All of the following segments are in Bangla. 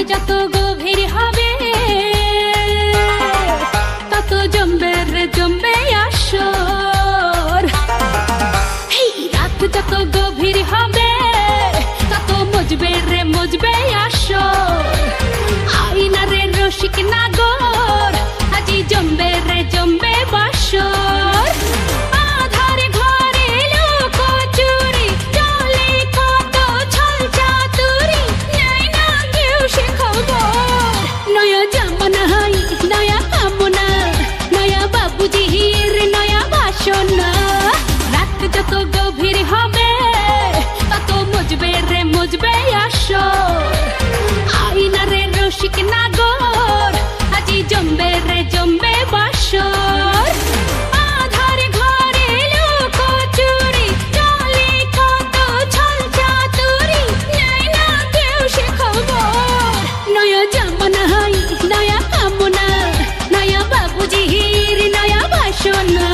যত গভীর হবে তত জমবে রে জমবে আসর। এই রাত যত গভীর হবে তত মজবে রে মজবে আসর। আইনা রে রসিক নাগর আজি জমবে রে জমবে বাসর। আধারে ঘরে লুকোচুরি চলে কত ছল চাতুরি, নেয় না কেউ সে খবর। নয়া জামানায় নয়া কামনা, নয়া বাবুজির নয়া বাসনা। রাত যত গভীর হবে তত মজবে রে মজবে আসর। আইনা রে রসিক নাগর আজি জমবে রে জমবে বাসর। আধারে ঘরে লুকোচুরি চলে কত ছল চাতুরি, নেয় না কেউ সে খবর। নয়া জামানায় নয়া কামনা, নয়া বাবুজির নয়া বাসনা।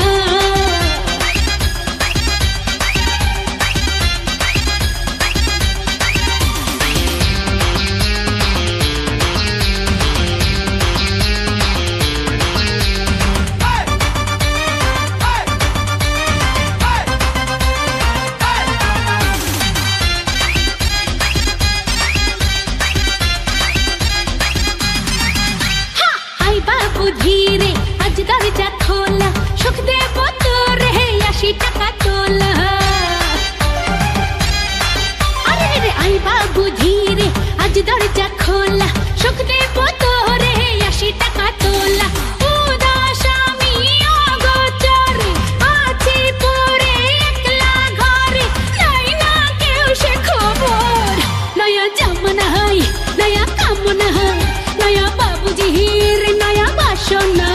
আই বাবু ধীরে আজ দরজা খোলা, সুখ দেব তোরে 80 টাকা তোলা। আরে রে আই বাবু ধীরে আজ দরজা খোলা, সুখ দেব তোরে 80 টাকা তোলা। উদাস আমি অগোচরে আছি পরে একলা ঘরে, নাই না কেউ সে খবর। নয়া জামানায় নয়া কামনা, নয়া বাবুজির নয়া বাসনা।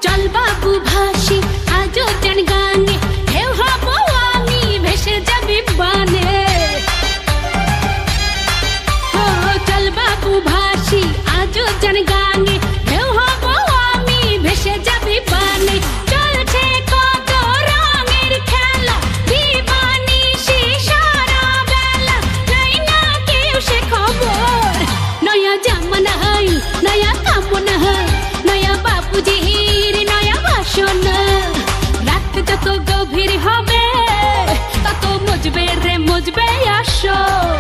চল বাবু ভাসি আজও জান গানে, ঢেউ হব আমি ভেসে যাবি বানে। ও চল বাবু ভাসি আজও জান গানে, ঢেউ হব আমি ভেসে যাবি বানে। চলছে কত রঙের খেলা, দিবানিশি সারা বেলা, নাই না কেউ সে খবর। নয়া জামানায় নয়া কামনা, নয়া বাবুজির নয়া বাসনা। রাত যত গভীর হবে তত মজবে রে মজবে আসর।